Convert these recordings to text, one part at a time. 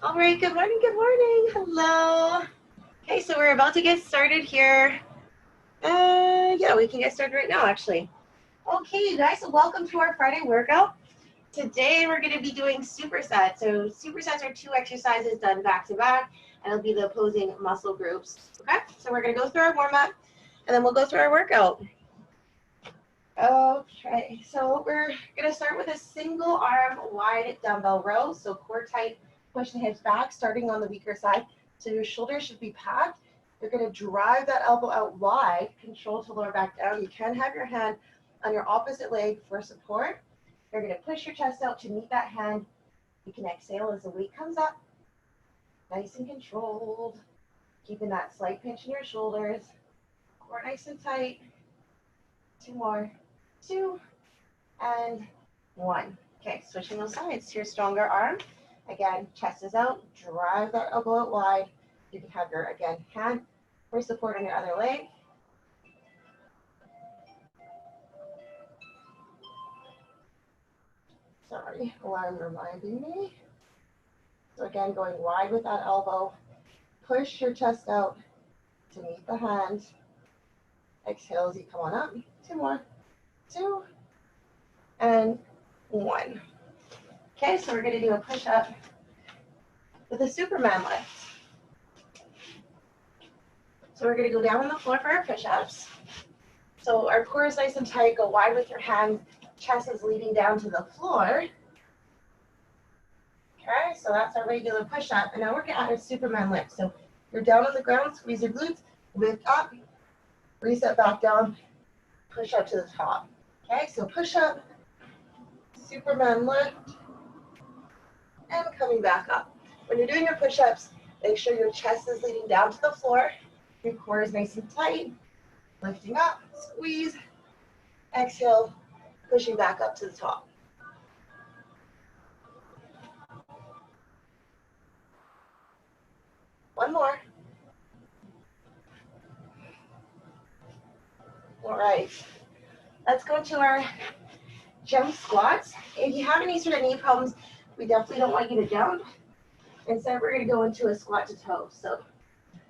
All right, good morning, hello. Okay, so we're about to get started here. Yeah, we can get started right now, actually. Okay, you guys, so welcome to our Friday workout. Today we're gonna be doing supersets. So supersets are 2 exercises done back to back, and it'll be the opposing muscle groups, okay? So we're gonna go through our warm-up, and then we'll go through our workout. Okay, so we're gonna start with a single arm wide dumbbell row. So core tight, push the hips back, starting on the weaker side. So your shoulders should be packed. You're gonna drive that elbow out wide, control to lower back down. You can have your hand on your opposite leg for support. You're gonna push your chest out to meet that hand. You can exhale as the weight comes up. Nice and controlled. Keeping that slight pinch in your shoulders. Core nice and tight. 2 more. 2 and 1. Okay, switching those sides to your stronger arm. Again, chest is out, drive that elbow out wide. You can have your, again, hand for support on your other leg. Sorry, alarm reminding me. So again, going wide with that elbow. Push your chest out to meet the hand. Exhale as you come on up. 2 more. 2 and 1. Okay, so we're going to do a push-up with a Superman lift. So we're going to go down on the floor for our push-ups. So our core is nice and tight. Go wide with your hands. Chest is leading down to the floor. Okay, so that's our regular push-up. And now we're going to add a Superman lift. So you're down on the ground, squeeze your glutes, lift up, reset back down, push up to the top. Okay, so push-up, Superman lift, and coming back up. When you're doing your push-ups, make sure your chest is leading down to the floor. Your core is nice and tight. Lifting up, squeeze, exhale, pushing back up to the top. One more. All right, let's go to our jump squats. If you have any sort of knee problems, we definitely don't want you to jump. Instead, we're going to go into a squat to toe. So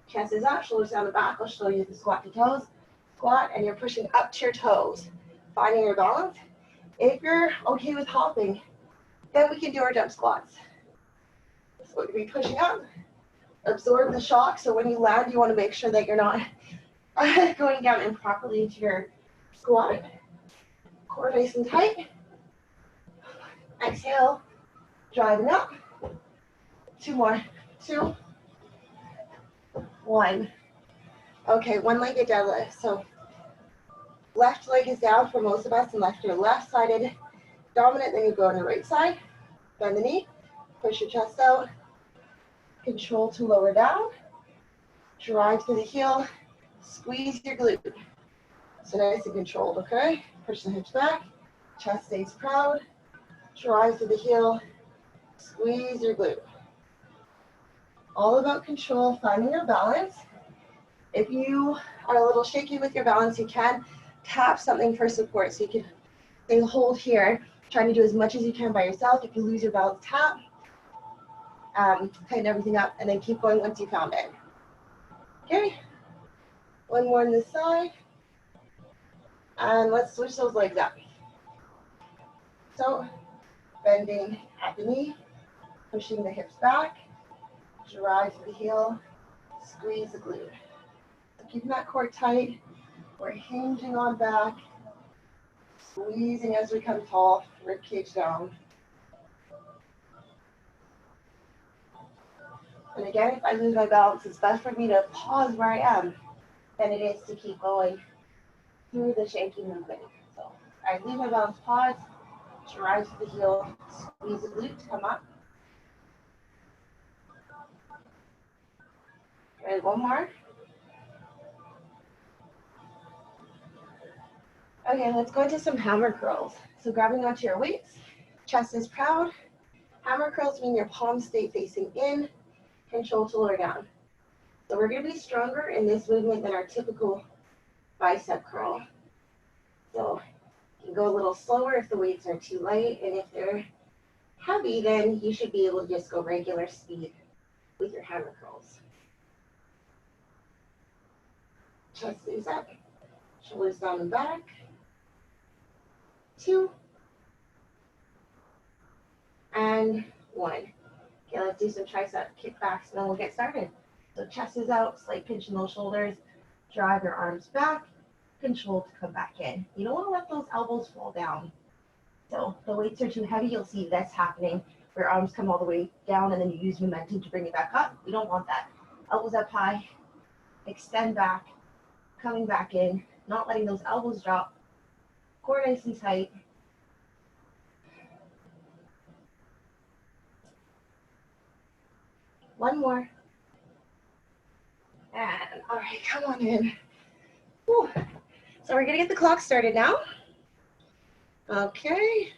chest is up, shoulders down the back. I'll show you the squat to toes. Squat, and you're pushing up to your toes, finding your balance. If you're okay with hopping, then we can do our jump squats. So we're going to be pushing up, absorb the shock. So when you land, you want to make sure that you're not going down improperly into your squat. Core nice and tight. Exhale, driving up. 2 more. 2, 1. Okay, one-legged deadlift. So left leg is down for most of us, and your left-sided dominant. Then you go on the right side. Bend the knee, push your chest out, control to lower down, drive through the heel, squeeze your glute. So nice and controlled, okay? Push the hips back, chest stays proud, drive through the heel, squeeze your glute. All about control, finding your balance. If you are a little shaky with your balance, you can tap something for support. So you can hold here, trying to do as much as you can by yourself. If you lose your balance, tap, tighten everything up, and then keep going once you found it. Okay, one more on this side. And let's switch those legs up. So bending at the knee, pushing the hips back, drive to the heel, squeeze the glute. So keeping that core tight, we're hinging on back, squeezing as we come tall, rib cage down. And again, if I lose my balance, it's best for me to pause where I am than it is to keep going through the shanky movement. So I leave my balance, pause, drive to the heel, squeeze the glute to come up. And one more. Okay, let's go into some hammer curls. So grabbing onto your weights, chest is proud. Hammer curls mean your palms stay facing in, control to lower down. So we're going to be stronger in this movement than our typical bicep curl. So you can go a little slower if the weights are too light, and if they're heavy, then you should be able to just go regular speed. with your hammer curls. Chest stays up, shoulders down and back. 2 and 1. Okay, let's do some tricep kickbacks and then we'll get started. So chest is out, slight pinch in those shoulders, drive your arms back, control to come back in. You don't want to let those elbows fall down. So the weights are too heavy, you'll see that's happening, where arms come all the way down and then you use momentum to bring it back up. We don't want that. Elbows up high, extend back, coming back in, not letting those elbows drop, core nice and tight. One more. And all right, come on in. Whew. So we're gonna get the clock started now. Okay.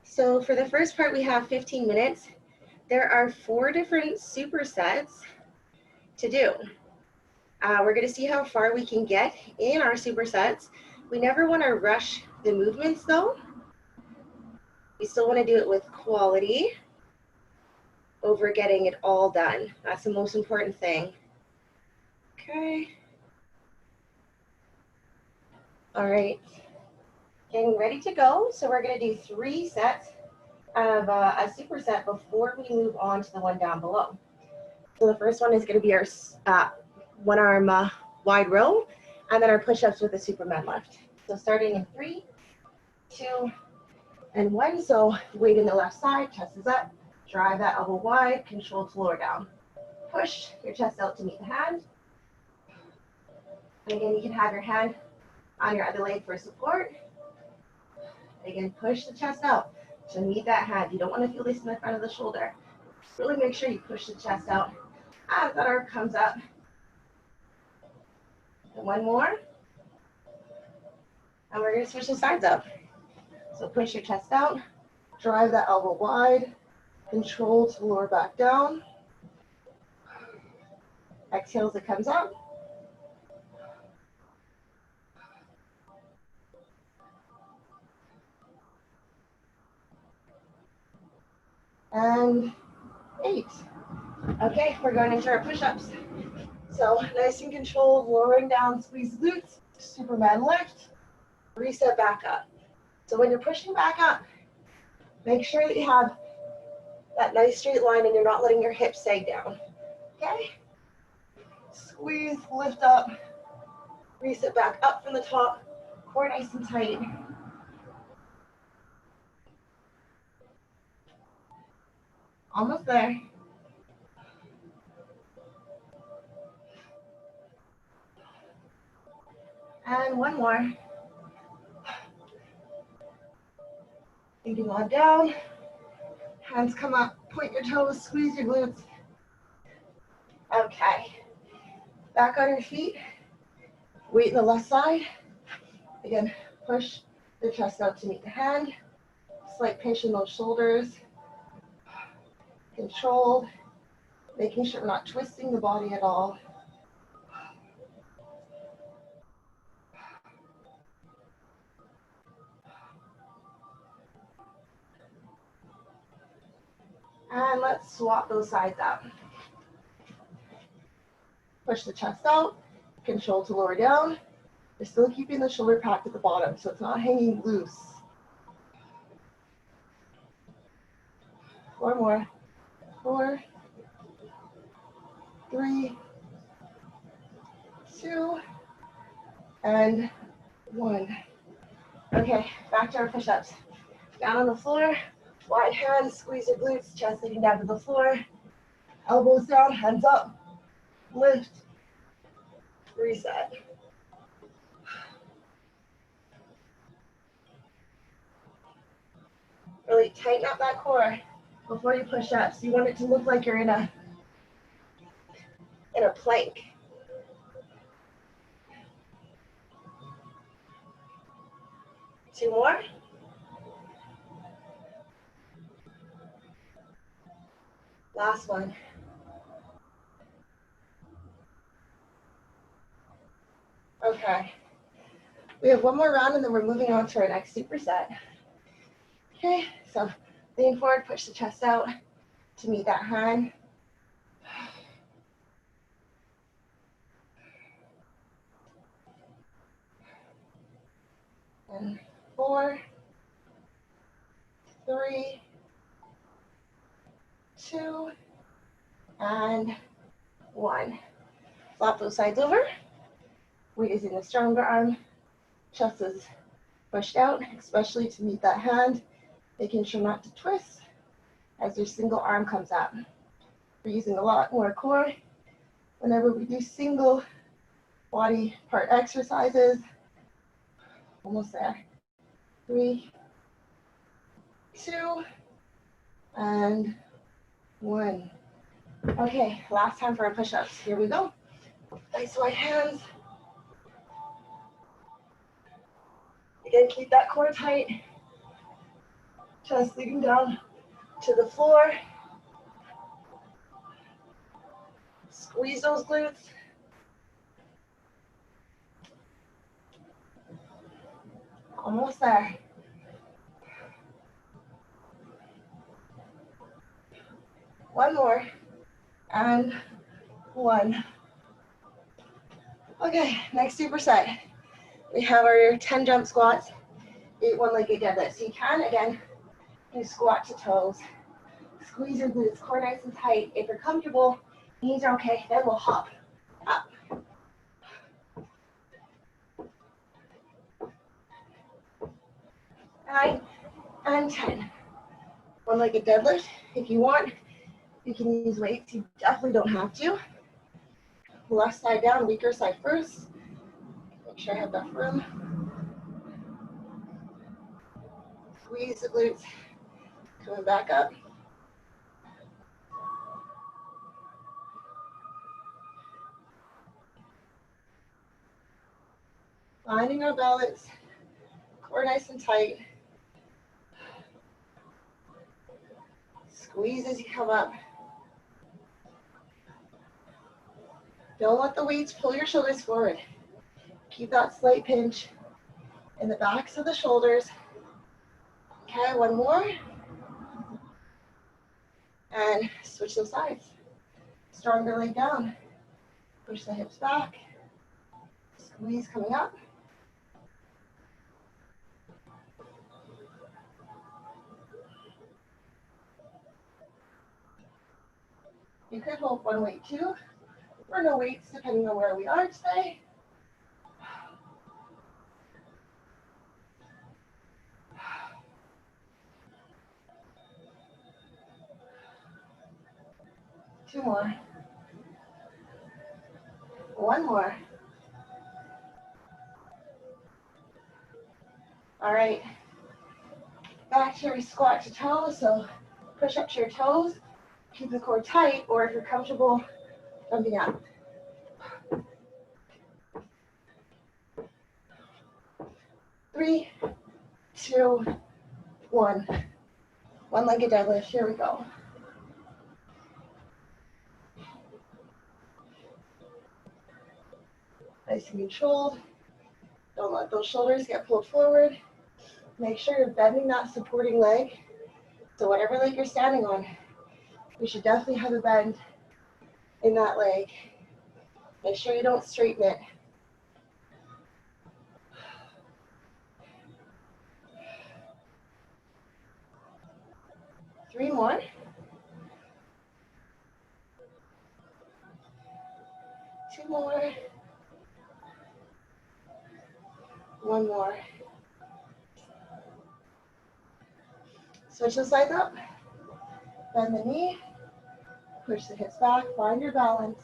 So for the first part, we have 15 minutes. There are 4 different supersets to do. We're gonna see how far we can get in our supersets. We never wanna rush the movements though. We still wanna do it with quality over getting it all done. That's the most important thing. Okay. All right, getting ready to go. So we're gonna do 3 sets of a superset before we move on to the one down below. So the first one is gonna be our one arm wide row, and then our push-ups with a Superman lift. So starting in 3, 2, and 1. So weight in the left side, chest is up, drive that elbow wide, control to lower down. Push your chest out to meet the hand. And again, you can have your hand on your other leg for support. Again, push the chest out to meet that hand. You don't want to feel this in the front of the shoulder. Really make sure you push the chest out as that arm comes up. And 1 more. And we're going to switch the sides up. So push your chest out, drive that elbow wide, control to lower back down. Exhale as it comes up. And 8. Okay, we're going into our push-ups. So nice and controlled, lowering down, squeeze glutes, Superman lift, reset back up. So when you're pushing back up, make sure that you have that nice straight line and you're not letting your hips sag down. Okay? Squeeze, lift up, reset back up from the top, core nice and tight. Almost there. And 1 more. Leading on down. Hands come up, point your toes, squeeze your glutes. Okay. Back on your feet. Weight in the left side. Again, push the chest out to meet the hand. Slight pinch in those shoulders. Controlled. Making sure we're not twisting the body at all. And let's swap those sides up. Push the chest out, control to lower down. You're still keeping the shoulder packed at the bottom, so it's not hanging loose. 4 more. 4, 3, 2, and 1. Okay, back to our push-ups. Down on the floor, wide hands, squeeze your glutes, chest leading down to the floor. Elbows down, hands up, lift, reset. Really tighten up that core before you push up. So you want it to look like you're in a plank. Two more. Last one. Okay. We have 1 more round and then we're moving on to our next superset. Okay, so lean forward, push the chest out to meet that hand. And 4, 3, 2, and 1. Flop those sides over. Weight is in the stronger arm. Chest is pushed out, especially to meet that hand, making sure not to twist as your single arm comes up. We're using a lot more core whenever we do single body part exercises. Almost there. 3, 2, and 1. Okay, last time for our push-ups. Here we go. Nice wide hands. Again, keep that core tight. Chest leading down to the floor. Squeeze those glutes. Almost there. One more. And 1. Okay, next superset. We have our 10 jump squats, 8 one-legged deadlifts. So you can, again, do squat to toes. Squeeze your glutes, core nice and tight. If you're comfortable, knees are okay, then we'll hop up. 9 and 10. One-legged deadlift. If you want, you can use weights. You definitely don't have to. Left side down, weaker side first. Make sure I have enough room. Squeeze the glutes. Coming back up. Finding our balance. Core nice and tight. Squeeze as you come up. Don't let the weights pull your shoulders forward. Keep that slight pinch in the backs of the shoulders. Okay, one more. And switch those sides. Stronger leg down. Push the hips back. Squeeze coming up. You could hold one weight too, or no weights, depending on where we are today. Two more. One more. All right. Back to your squat to toes, so push up to your toes. Keep the core tight, or if you're comfortable, jumping up. 3, 2, 1. One-legged deadlift. Here we go. Nice and controlled. Don't let those shoulders get pulled forward. Make sure you're bending that supporting leg. So whatever leg you're standing on, you should definitely have a bend in that leg. Make sure you don't straighten it. Three more. Two more. One more. Switch the sides up. Bend the knee. Push the hips back. Find your balance.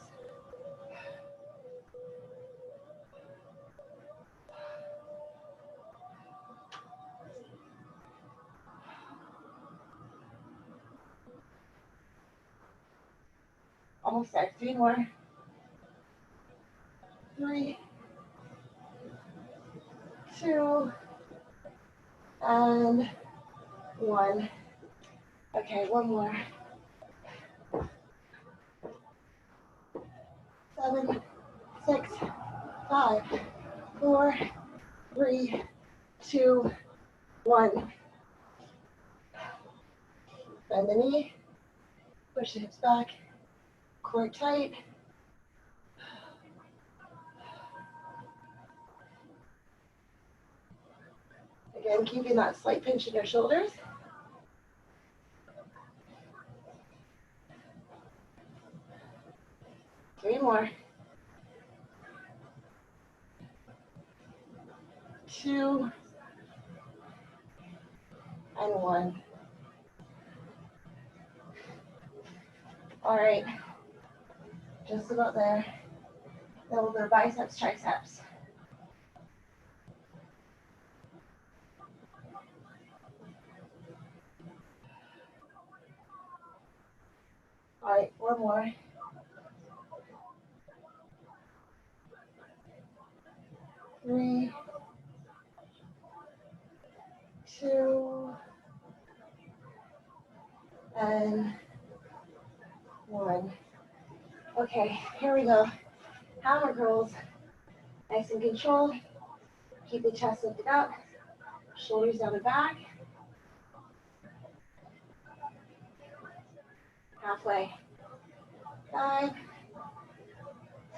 Almost there. 3 more. 3, 2, and 1. Okay, one more. 7, 6, 5, 4, 3, 2, 1. Bend the knee. Push the hips back, core tight. Again, keeping that slight pinch in your shoulders. Three more. 2 and 1. All right, just about there. Then we'll go biceps, triceps. All right, one more. 3, 2, and 1. Okay, here we go. Hammer curls. Nice and controlled. Keep the chest lifted up. Shoulders down and back. Halfway. 5,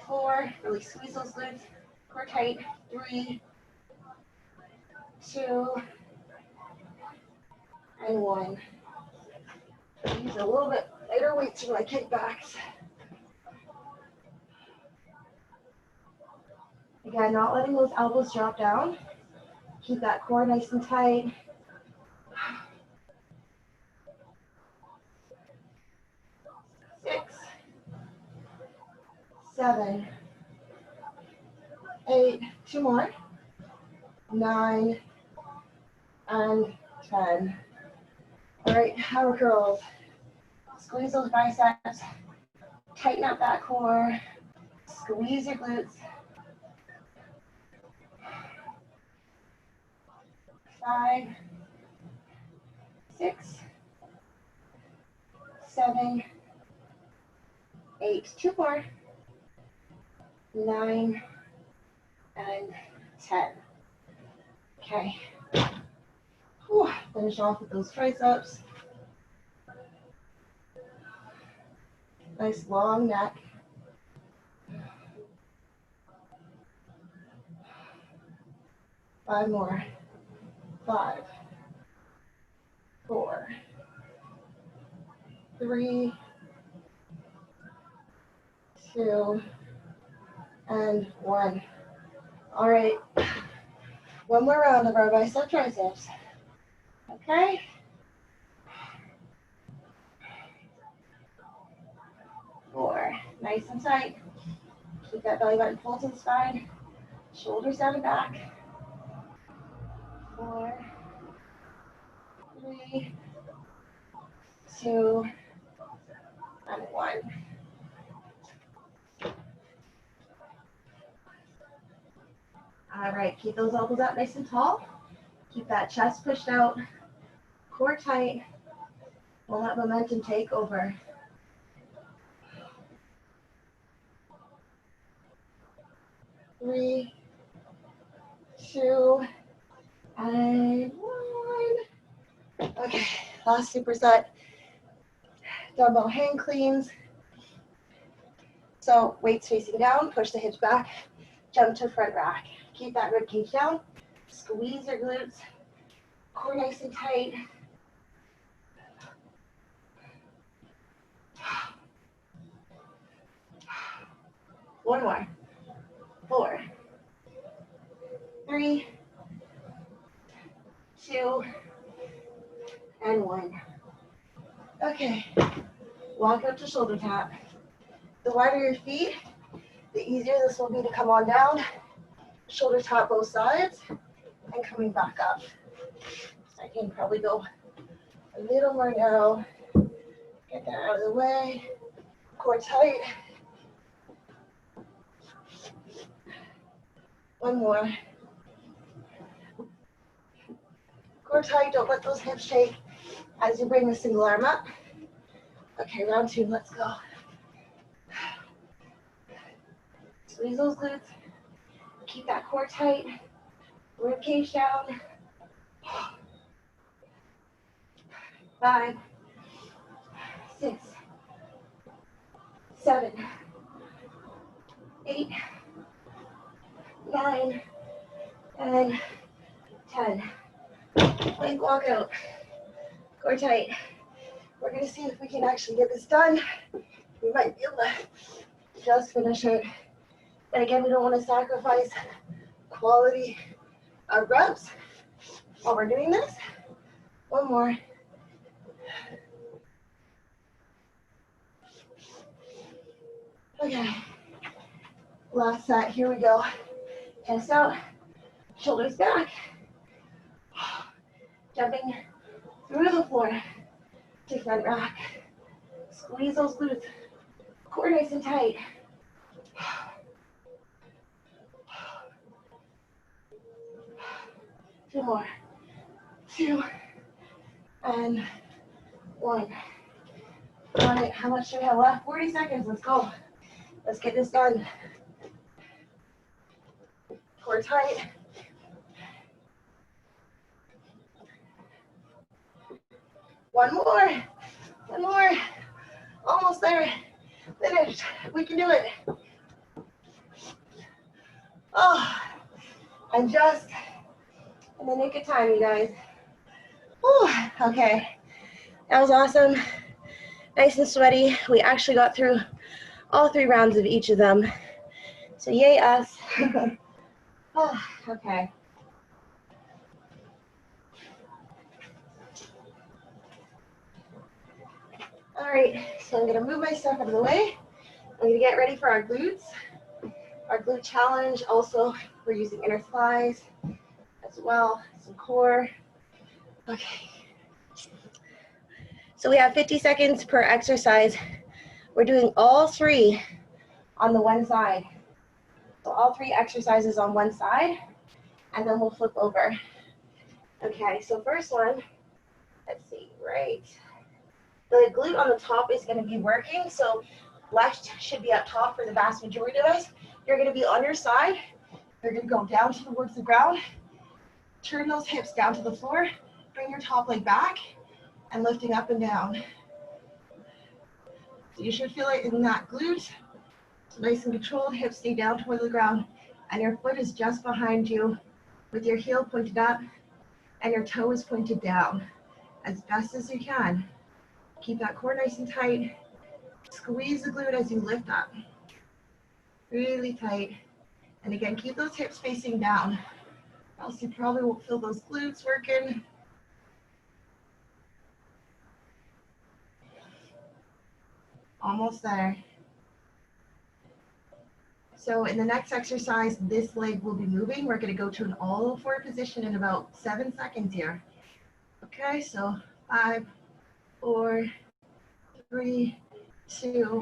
4. Really squeeze those glutes. Core tight. 3, 2, and 1. Use a little bit lighter weights for my kickbacks. Again, not letting those elbows drop down. Keep that core nice and tight. 6, 7, 8, 2 more, 9, and 10. All right, hammer curls. Squeeze those biceps. Tighten up that core. Squeeze your glutes. 5, 6, 7, 8, 2 more, 9, and 10. Okay. Whew. Finish off with those triceps. Nice long neck. Five more. 5, 4, 3, 2, and 1. All right. One more round of our bicep triceps. Okay. Four. Nice and tight. Keep that belly button pulled to the spine. Shoulders down and back. 4, 3, 2, and 1. All right, keep those elbows up nice and tall. Keep that chest pushed out, core tight. We'll let momentum take over. Three, 2, and 1. Okay, last superset. Dumbbell hang cleans. So weights facing down, push the hips back, jump to front rack. Keep that rib cage down. Squeeze your glutes. Core nice and tight. One more. 4, 3, 2, and 1. Okay. Walk up to shoulder tap. The wider your feet, the easier this will be to come on down. Shoulder tap both sides, and coming back up. I can probably go a little more narrow. Get that out of the way. Core tight. One more. Core tight, don't let those hips shake as you bring the single arm up. Okay, round 2, let's go. Squeeze those glutes. Keep that core tight. Rib cage down. 5, 6, 7, 8, 9, and 10. Plank walkout. Core tight. We're going to see if we can actually get this done. We might be able to just finish it. But again, we don't want to sacrifice quality of reps while we're doing this. One more. Okay. Last set. Here we go. Chest out. Shoulders back. Jumping through the floor to front rack. Squeeze those glutes. Core nice and tight. 2 more. 2 and 1. All right, how much do we have left? 40 seconds. Let's go. Let's get this done. Core tight. One more. One more. Almost there. Finished. We can do it. Oh, I'm just in the nick of time, you guys. Whew, okay. That was awesome. Nice and sweaty. We actually got through all 3 rounds of each of them. So yay us. Oh, okay. All right, so I'm gonna move my stuff out of the way. I'm gonna get ready for our glutes. Our glute challenge, also we're using inner thighs as well, some core. Okay. So we have 50 seconds per exercise. We're doing all 3 on the one side. So all 3 exercises on one side, and then we'll flip over. Okay, so first one, let's see, right. The glute on the top is gonna be working, so left should be up top for the vast majority of us. You're gonna be on your side. You're gonna go down towards the ground. Turn those hips down to the floor. Bring your top leg back and lifting up and down. So you should feel it in that glute. So nice and controlled, hips stay down towards the ground, and your foot is just behind you with your heel pointed up and your toe is pointed down as best as you can. Keep that core nice and tight. Squeeze the glute as you lift up. Really tight. And again, keep those hips facing down, else you probably won't feel those glutes working. Almost there. So in the next exercise, this leg will be moving. We're going to go to an all-four position in about 7 seconds here. Okay, so 5, 4, 3, 2,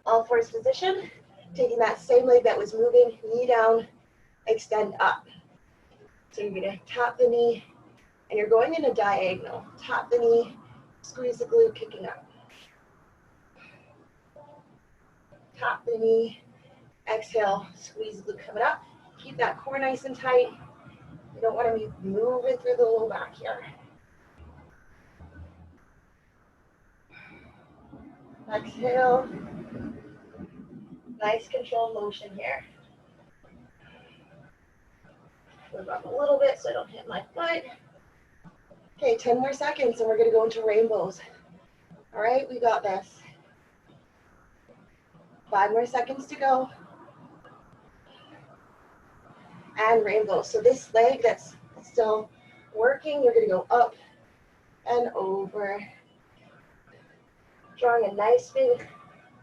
all fours position. Taking that same leg that was moving, knee down, extend up. So you're going to tap the knee, and you're going in a diagonal. Tap the knee, squeeze the glute, kicking up. Tap the knee, exhale, squeeze the glute coming up. Keep that core nice and tight. You don't want to be moving through the low back here. Exhale. Nice controlled motion here. Move up a little bit so I don't hit my foot. Okay, 10 more seconds and we're going to go into rainbows. All right, we got this. 5 more seconds to go. And rainbow. So this leg that's still working, you're going to go up and over. Drawing a nice big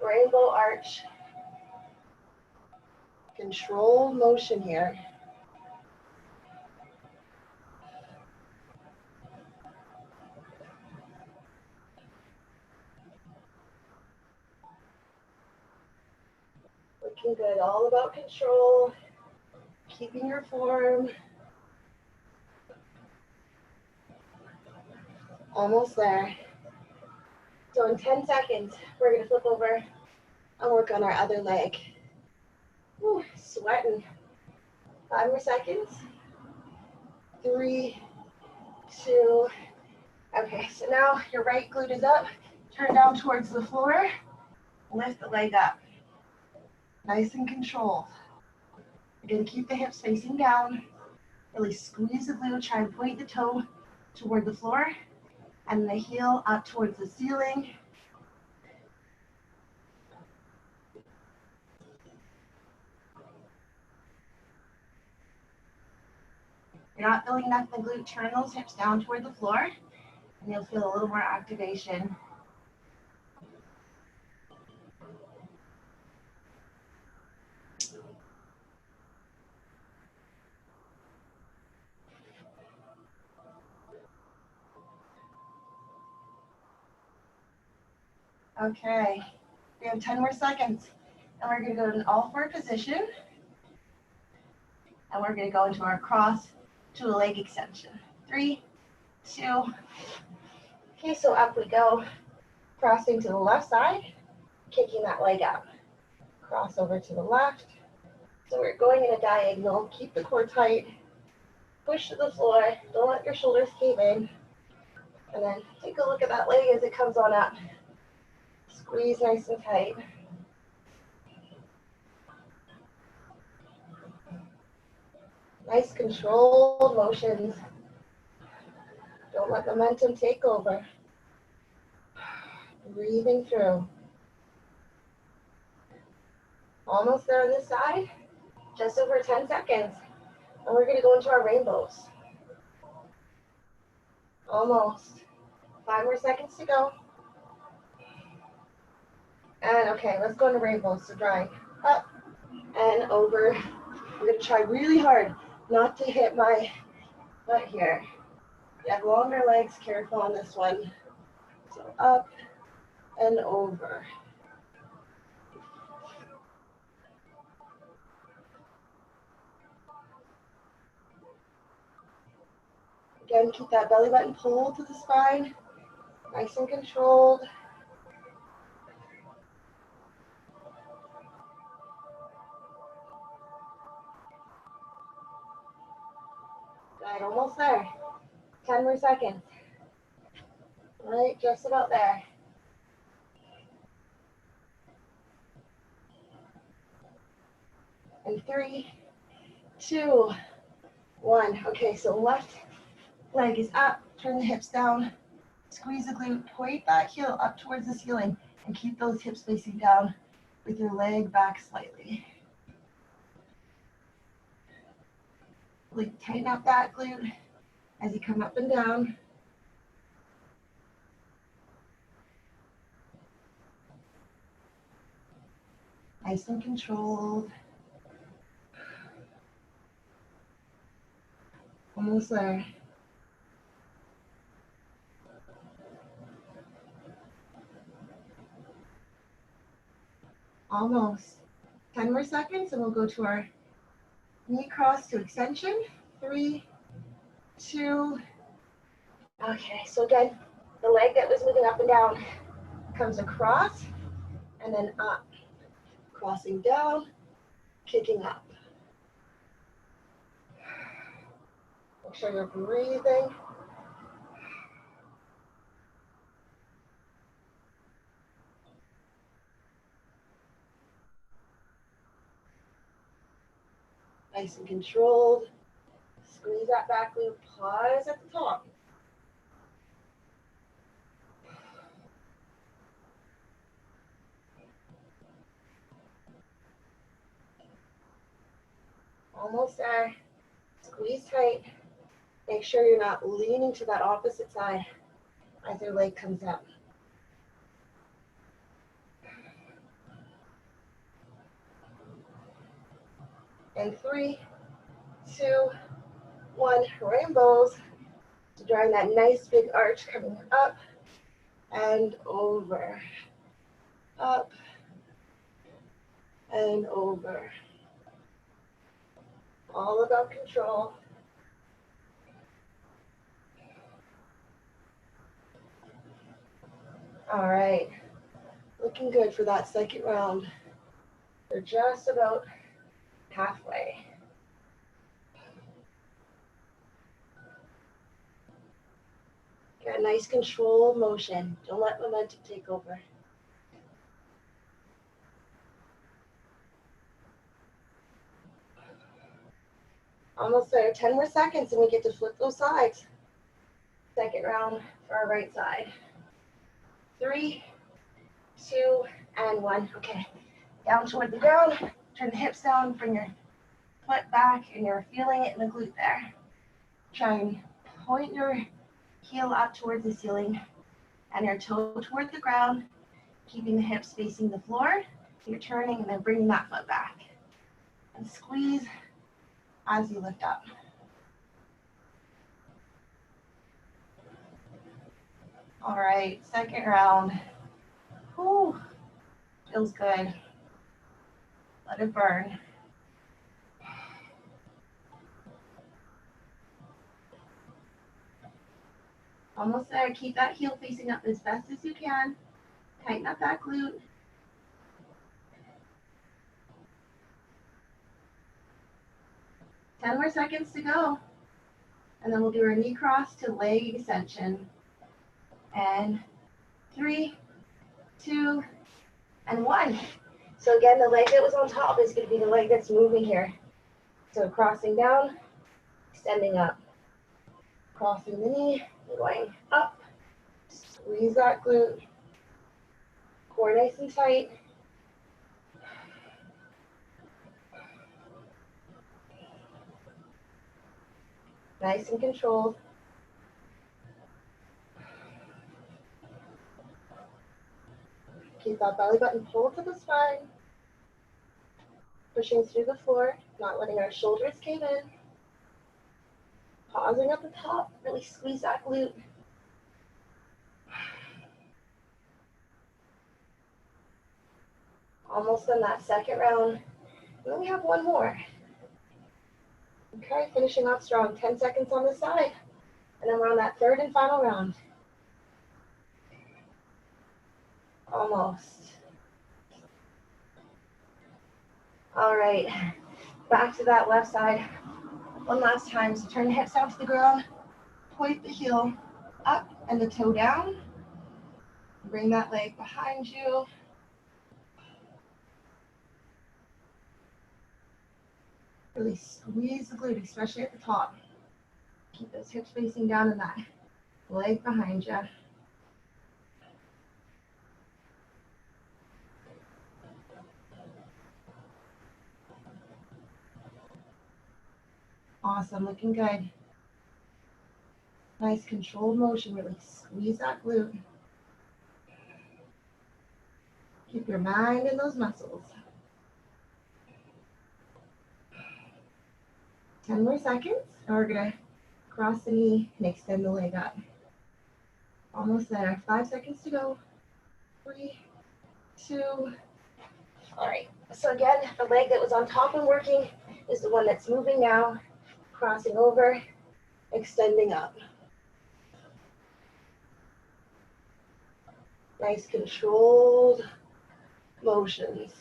rainbow arch. Control motion here. Looking good, all about control, keeping your form. Almost there. So in 10 seconds, we're gonna flip over and work on our other leg. Whew, sweating. 5 more seconds. 3, 2. Okay, so now your right glute is up. Turn down towards the floor. Lift the leg up. Nice and controlled. Again, keep the hips facing down. Really squeeze the glute. Try and point the toe toward the floor and the heel up towards the ceiling. If you're not feeling enough in the glute, turn those hips down toward the floor and you'll feel a little more activation. Okay, we have 10 more seconds. And we're going to go to an all-four position. And we're going to go into our cross to a leg extension. 3, 2. Okay, so up we go. Crossing to the left side, kicking that leg out. Cross over to the left. So we're going in a diagonal. Keep the core tight. Push to the floor. Don't let your shoulders cave in. And then take a look at that leg as it comes on up. Squeeze nice and tight. Nice controlled motions. Don't let momentum take over. Breathing through. Almost there on this side. Just over 10 seconds. And we're going to go into our rainbows. Almost. 5 more seconds to go. And okay, let's go into rainbows. So drawing up and over. I'm going to try really hard not to hit my butt here. You have longer legs, careful on this one. So up and over. Again, keep that belly button pulled to the spine. Nice and controlled. Right, almost there. 10 more seconds. Right, just about there. And 3, 2, 1. Okay, so left leg is up. Turn the hips down. Squeeze the glute. Point that heel up towards the ceiling. And keep those hips facing down with your leg back slightly. Really tighten up that glute as you come up and down. Nice and controlled. Almost there. Almost. 10 more seconds and we'll go to our knee cross to extension. 3, 2. Okay, so again, the leg that was moving up and down comes across and then up. Crossing down, kicking up. Make sure you're breathing. Nice and controlled. Squeeze that back glute. Pause at the top. Almost there. Squeeze tight. Make sure you're not leaning to that opposite side as your leg comes up. And 3, 2, 1. Rainbows. So drawing that nice big arch coming up and over. Up and over. All about control. All right. Looking good for that second round. We're just about halfway. Get a nice controlled motion. Don't let momentum take over. Almost there. 10 more seconds and we get to flip those sides. Second round for our right side. 3, 2, and 1. Okay. Down toward the ground. Turn the hips down. Bring your foot back and you're feeling it in the glute there. Try and point your heel up towards the ceiling and your toe toward the ground, keeping the hips facing the floor. You're turning and then bringing that foot back. And squeeze as you lift up. All right, second round. Whew, feels good. Let it burn. Almost there. Keep that heel facing up as best as you can. Tighten up that glute. Ten more seconds to go. And then we'll do our knee cross to leg extension. And 3, 2, and 1. So again, the leg that was on top is going to be the leg that's moving here. So crossing down, extending up. Crossing the knee, going up. Squeeze that glute. Core nice and tight. Nice and controlled. Keep that belly button pulled to the spine. Pushing through the floor, not letting our shoulders cave in. Pausing at the top, really squeeze that glute. Almost done that second round. And then we have one more. Okay, finishing off strong. 10 seconds on the side. And then we're on that third and final round. Almost. All right, back to that left side. One last time. So turn the hips down to the ground. Point the heel up and the toe down. Bring that leg behind you. Really squeeze the glute, especially at the top. Keep those hips facing down and that leg behind you. Awesome, looking good. Nice controlled motion, really squeeze that glute. Keep your mind in those muscles. 10 more seconds, and we're gonna cross the knee and extend the leg up. Almost there, 5 seconds to go. 3, 2, all right. So again, the leg that was on top and working is the one that's moving now, crossing over, extending up. Nice controlled motions.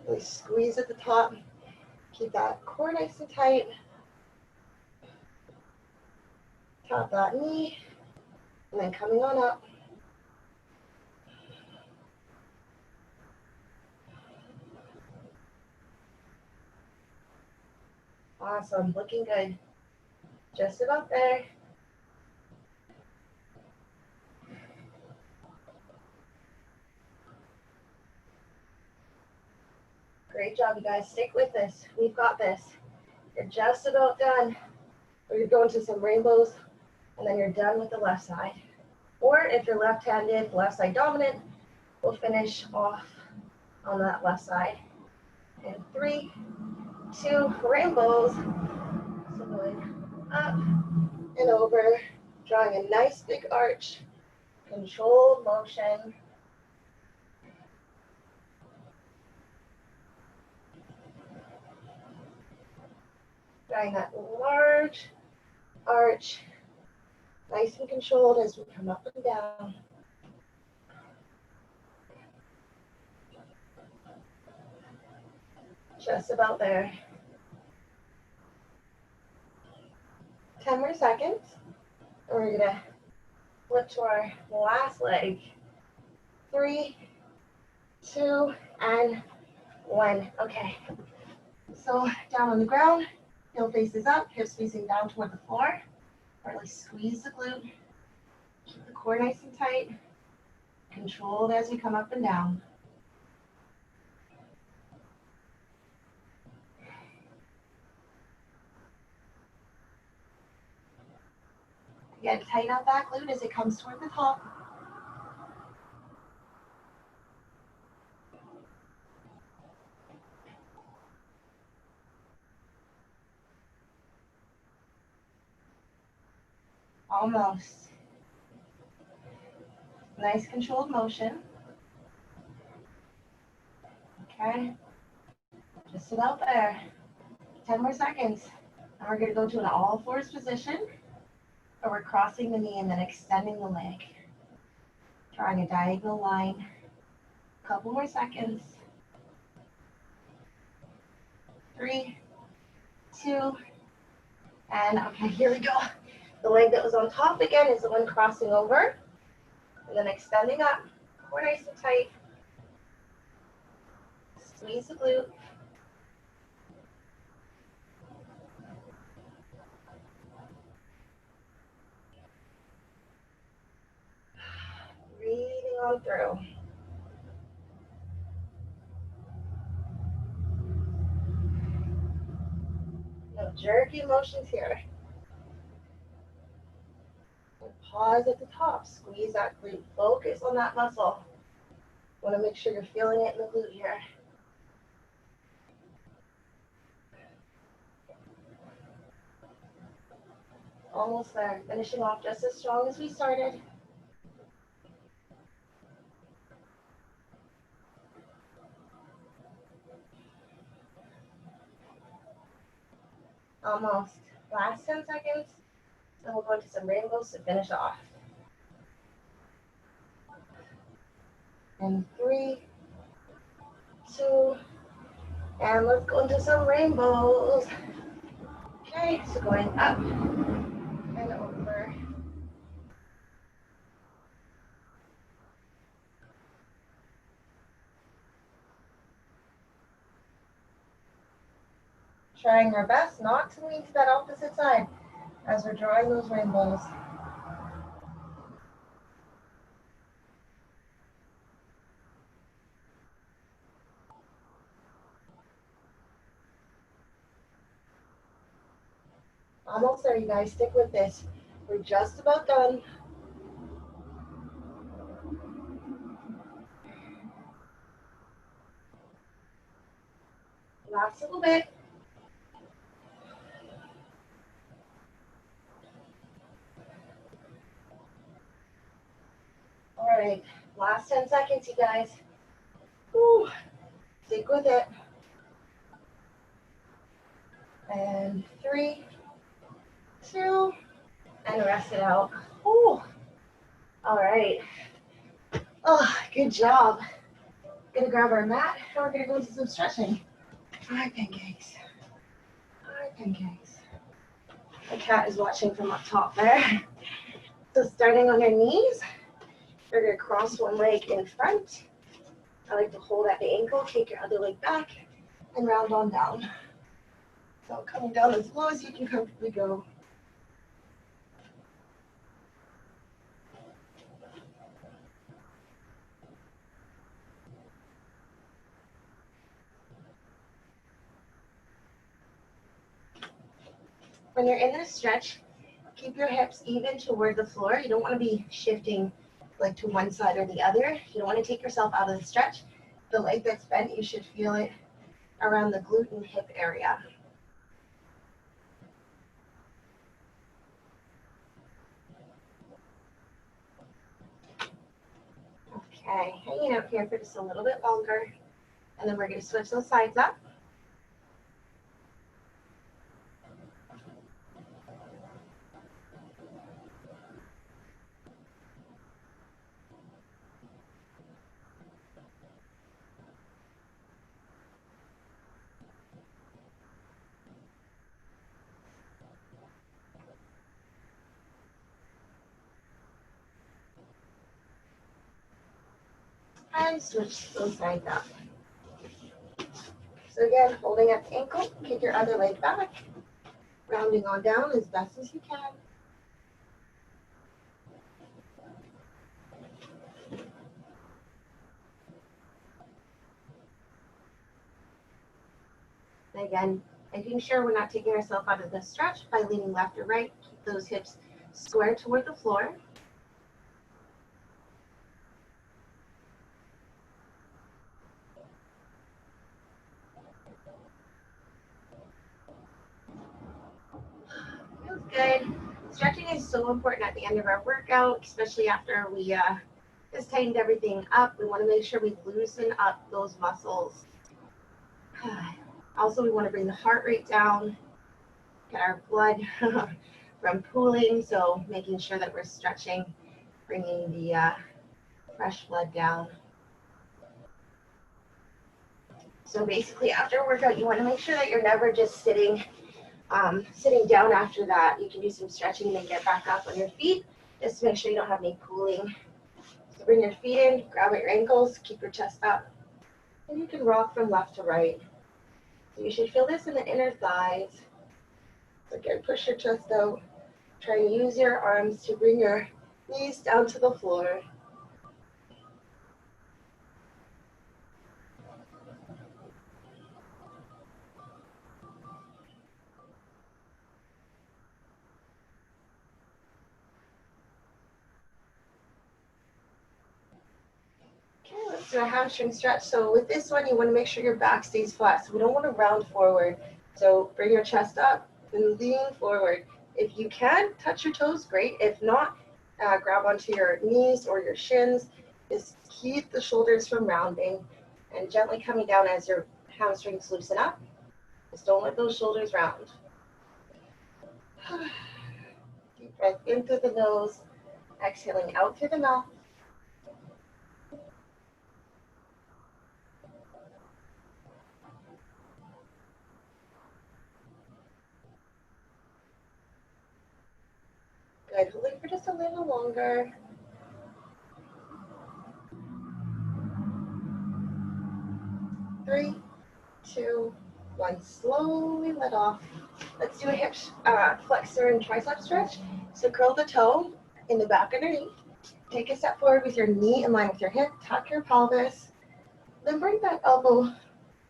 Really squeeze at the top. Keep that core nice and tight. Tap that knee. And then coming on up. Awesome, looking good. Just about there. Great job, you guys. Stick with this. We've got this. You're just about done. Or you're going to some rainbows, and then you're done with the left side. Or if you're left-handed, left side dominant, we'll finish off on that left side. And 3, 2, rainbows. So going up and over, drawing a nice big arch, controlled motion. Drawing that large arch, nice and controlled as we come up and down. Just about there. 10 more seconds. And we're gonna flip to our last leg. 3, 2, and one. Okay. So down on the ground, heel faces up, hips facing down toward the floor. Really squeeze the glute. Keep the core nice and tight. Controlled as we come up and down. Again, tighten out that glute as it comes toward the top. Almost. Nice controlled motion. Okay. Just about there. 10 more seconds. And we're going to go to an all fours position. So we're crossing the knee and then extending the leg. Drawing a diagonal line. Couple more seconds. 3, 2, and okay, here we go. The leg that was on top again is the one crossing over. And then extending up. Core nice and tight. Squeeze the glute. Breathing on through. No jerky motions here. And pause at the top. Squeeze that glute. Focus on that muscle. Want to make sure you're feeling it in the glute here. Almost there. Finishing off just as strong as we started. Almost. Last 10 seconds. And we'll go into some rainbows to finish off. And 3, 2, and let's go into some rainbows. Okay, so going up and over. Trying our best not to lean to that opposite side as we're drawing those rainbows. Almost there, you guys. Stick with this. We're just about done. Last little bit. All right, last 10 seconds, you guys. Whew. Stick with it. And 3, 2, and rest it out. Ooh. All right. Oh, good job. Gonna grab our mat and we're gonna go into some stretching. Hi, pancakes. Hi, pancakes. My cat is watching from up top there. So starting on your knees, you're gonna cross one leg in front. I like to hold at the ankle, take your other leg back, and round on down. So coming down as low as you can comfortably go. When you're in this stretch, keep your hips even toward the floor. You don't want to be shifting like to one side or the other. You don't want to take yourself out of the stretch. The leg that's bent, you should feel it around the glute and hip area. Okay, hanging out here for just a little bit longer. And then we're going to switch those sides up. And switch those sides up. So again, holding at the ankle, kick your other leg back, rounding on down as best as you can. And again, making sure we're not taking ourselves out of the stretch by leaning left or right. Keep those hips square toward the floor. Feels good. Stretching is so important at the end of our workout, especially after we just tightened everything up. We want to make sure we loosen up those muscles. Also, we want to bring the heart rate down, get our blood from pooling, so making sure that we're stretching, bringing the fresh blood down. So basically, after a workout, you want to make sure that you're never just sitting down after that. You can do some stretching and then get back up on your feet, just to make sure you don't have any pooling. So bring your feet in, grab at your ankles, keep your chest up, and you can rock from left to right. So you should feel this in the inner thighs. So again, push your chest out. Try and use your arms to bring your knees down to the floor. Okay, let's do a hamstring stretch. So with this one, you want to make sure your back stays flat. So we don't want to round forward. So bring your chest up and lean forward. If you can, touch your toes, great. If not, grab onto your knees or your shins. Just keep the shoulders from rounding and gently coming down as your hamstrings loosen up. Just don't let those shoulders round. Deep breath in through the nose, exhaling out through the mouth. Good. Holding for just a little longer. Three, two, one. Slowly let off. Let's do a hip flexor and tricep stretch. So curl the toe in the back underneath. Take a step forward with your knee in line with your hip. Tuck your pelvis. Then bring that elbow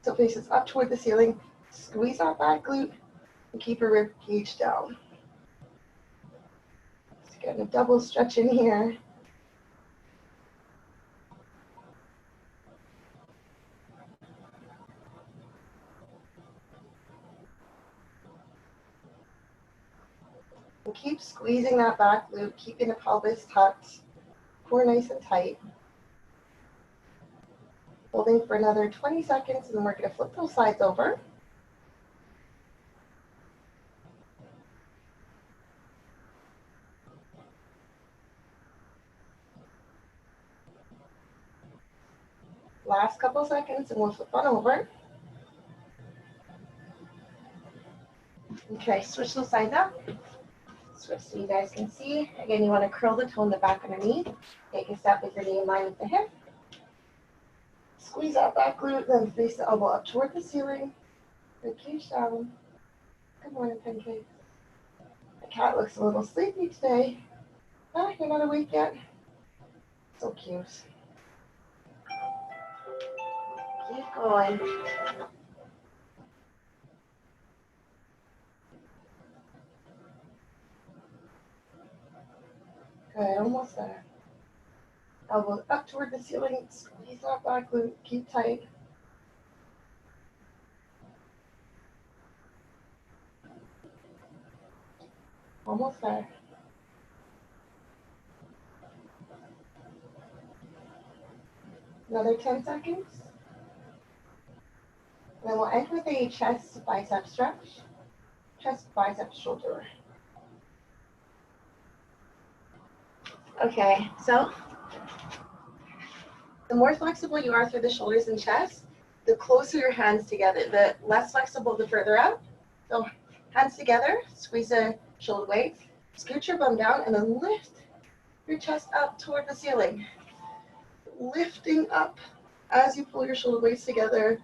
so it faces up toward the ceiling. Squeeze that back glute and keep your rib cage down. Just getting a double stretch in here. And keep squeezing that back glute, keeping the pelvis tucked, core nice and tight. Holding for another 20 seconds, and then we're going to flip those sides over. Last couple seconds, and we'll flip on over. Okay, switch those sides up. Switch so you guys can see. Again, you want to curl the toe in the back underneath. Take a step with your knee in line with the hip. Squeeze that back glute, then face the elbow up toward the ceiling. Rib cage down. Good morning, pancake. The cat looks a little sleepy today. Ah, you're not awake yet? So cute. Keep going. Good, almost there. Elbows up toward the ceiling. Squeeze that back glute. Keep tight. Almost there. Another 10 seconds. And then we'll end with a chest bicep stretch. Chest, bicep, shoulder. Okay, so the more flexible you are through the shoulders and chest, the closer your hands together. The less flexible, the further out. So hands together, squeeze the shoulder blades, scoot your bum down, and then lift your chest up toward the ceiling. Lifting up as you pull your shoulder blades together,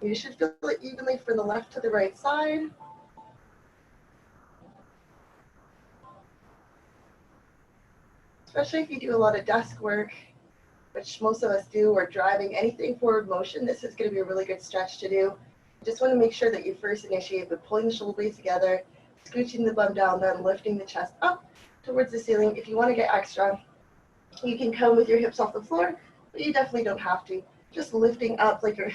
You should feel it evenly from the left to the right side. Especially if you do a lot of desk work, which most of us do, or driving, anything forward motion, this is going to be a really good stretch to do. Just want to make sure that you first initiate with pulling the shoulder blades together, scooching the bum down, then lifting the chest up towards the ceiling. If you want to get extra, you can come with your hips off the floor, but you definitely don't have to. Just lifting up like you're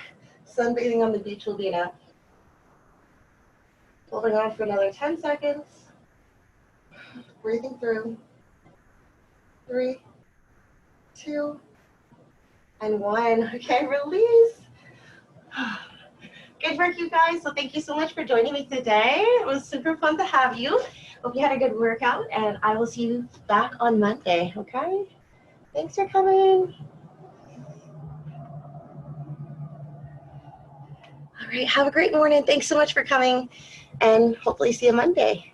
sunbathing on the beach will be enough. Holding on for another 10 seconds. Breathing through. 3, 2, and 1. Okay, release. Good work, you guys. So thank you so much for joining me today. It was super fun to have you. Hope you had a good workout, and I will see you back on Monday, okay? Thanks for coming. All right, have a great morning. Thanks so much for coming, and hopefully see you Monday.